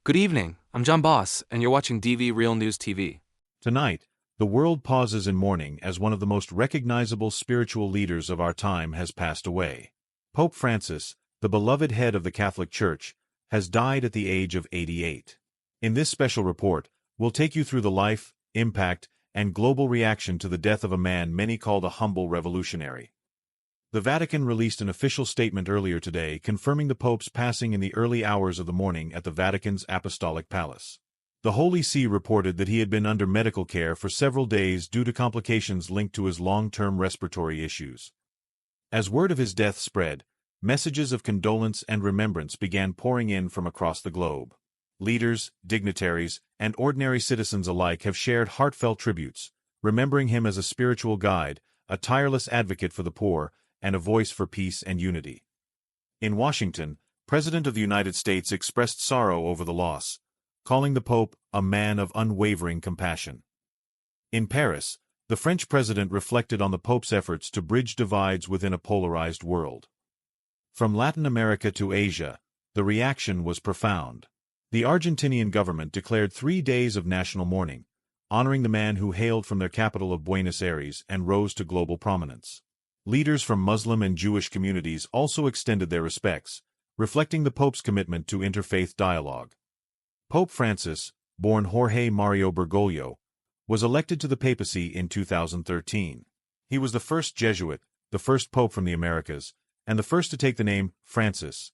Good evening, I'm John Boss, and you're watching DV Real News TV. Tonight, the world pauses in mourning as one of the most recognizable spiritual leaders of our time has passed away. Pope Francis, the beloved head of the Catholic Church, has died at the age of 88. In this special report, we'll take you through the life, impact, and global reaction to the death of a man many called a humble revolutionary. The Vatican released an official statement earlier today confirming the Pope's passing in the early hours of the morning at the Vatican's Apostolic Palace. The Holy See reported that he had been under medical care for several days due to complications linked to his long-term respiratory issues. As word of his death spread, messages of condolence and remembrance began pouring in from across the globe. Leaders, dignitaries, and ordinary citizens alike have shared heartfelt tributes, remembering him as a spiritual guide, a tireless advocate for the poor, and a voice for peace and unity. In Washington, President of the United States expressed sorrow over the loss, calling the Pope a man of unwavering compassion. In Paris, the French president reflected on the Pope's efforts to bridge divides within a polarized world. From Latin America to Asia, the reaction was profound. The Argentinian government declared 3 days of national mourning, honoring the man who hailed from their capital of Buenos Aires and rose to global prominence. Leaders from Muslim and Jewish communities also extended their respects, reflecting the Pope's commitment to interfaith dialogue. Pope Francis, born Jorge Mario Bergoglio, was elected to the papacy in 2013. He was the first Jesuit, the first pope from the Americas, and the first to take the name Francis,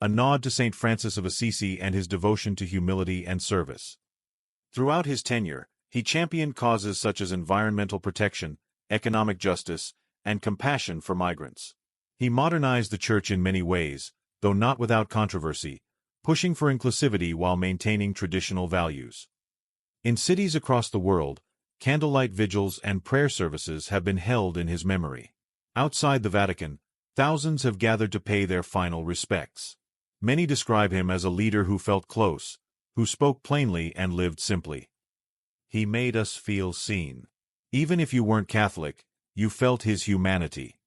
a nod to Saint Francis of Assisi and his devotion to humility and service. Throughout his tenure, he championed causes such as environmental protection, economic justice, and compassion for migrants. He modernized the Church in many ways, though not without controversy, pushing for inclusivity while maintaining traditional values. In cities across the world, candlelight vigils and prayer services have been held in his memory. Outside the Vatican, thousands have gathered to pay their final respects. Many describe him as a leader who felt close, who spoke plainly and lived simply. He made us feel seen. Even if you weren't Catholic, you felt his humanity.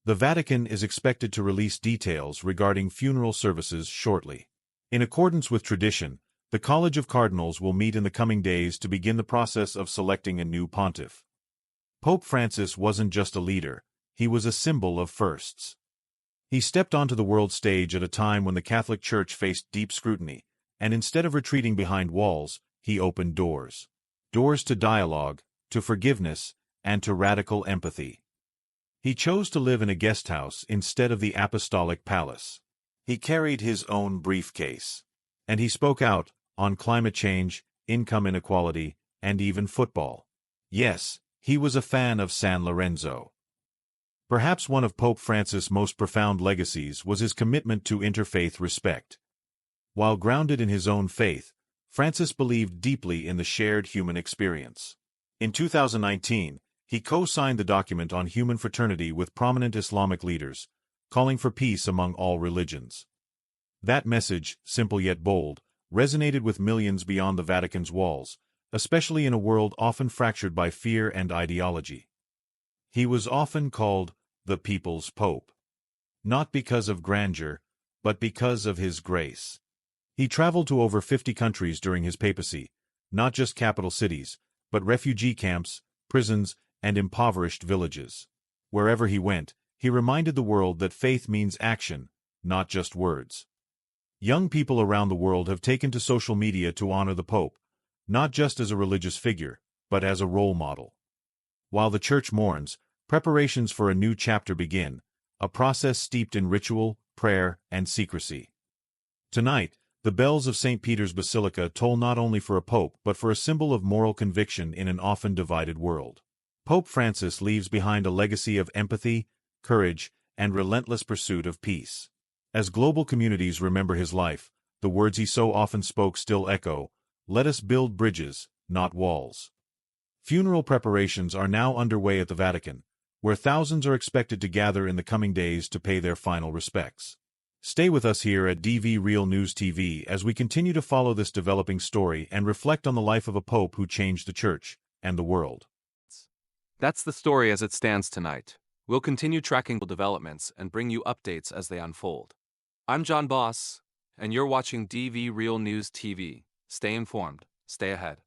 The Vatican is expected to release details regarding funeral services shortly. In accordance with tradition, the College of Cardinals will meet in the coming days to begin the process of selecting a new pontiff. Pope Francis wasn't just a leader, he was a symbol of firsts. He stepped onto the world stage at a time when the Catholic Church faced deep scrutiny, and instead of retreating behind walls, he opened doors. Doors to dialogue, to forgiveness, and to radical empathy. He chose to live in a guest house instead of the Apostolic Palace. He carried his own briefcase. And he spoke out on climate change, income inequality, and even football. Yes, he was a fan of San Lorenzo. Perhaps one of Pope Francis' most profound legacies was his commitment to interfaith respect. While grounded in his own faith, Francis believed deeply in the shared human experience. In 2019, he co-signed the document on human fraternity with prominent Islamic leaders, calling for peace among all religions. That message, simple yet bold, resonated with millions beyond the Vatican's walls, especially in a world often fractured by fear and ideology. He was often called the People's Pope. Not because of grandeur, but because of his grace. He traveled to over 50 countries during his papacy, not just capital cities, but refugee camps, prisons, and impoverished villages. Wherever he went, he reminded the world that faith means action, not just words. Young people around the world have taken to social media to honor the Pope, not just as a religious figure, but as a role model. While the Church mourns, preparations for a new chapter begin, a process steeped in ritual, prayer, and secrecy. Tonight, the bells of St. Peter's Basilica toll not only for a pope but for a symbol of moral conviction in an often divided world. Pope Francis leaves behind a legacy of empathy, courage, and relentless pursuit of peace. As global communities remember his life, the words he so often spoke still echo, "Let us build bridges, not walls." Funeral preparations are now underway at the Vatican, where thousands are expected to gather in the coming days to pay their final respects. Stay with us here at DV Real News TV as we continue to follow this developing story and reflect on the life of a pope who changed the Church and the world. That's the story as it stands tonight. We'll continue tracking developments and bring you updates as they unfold. I'm John Boss, and you're watching DV Real News TV. Stay informed, stay ahead.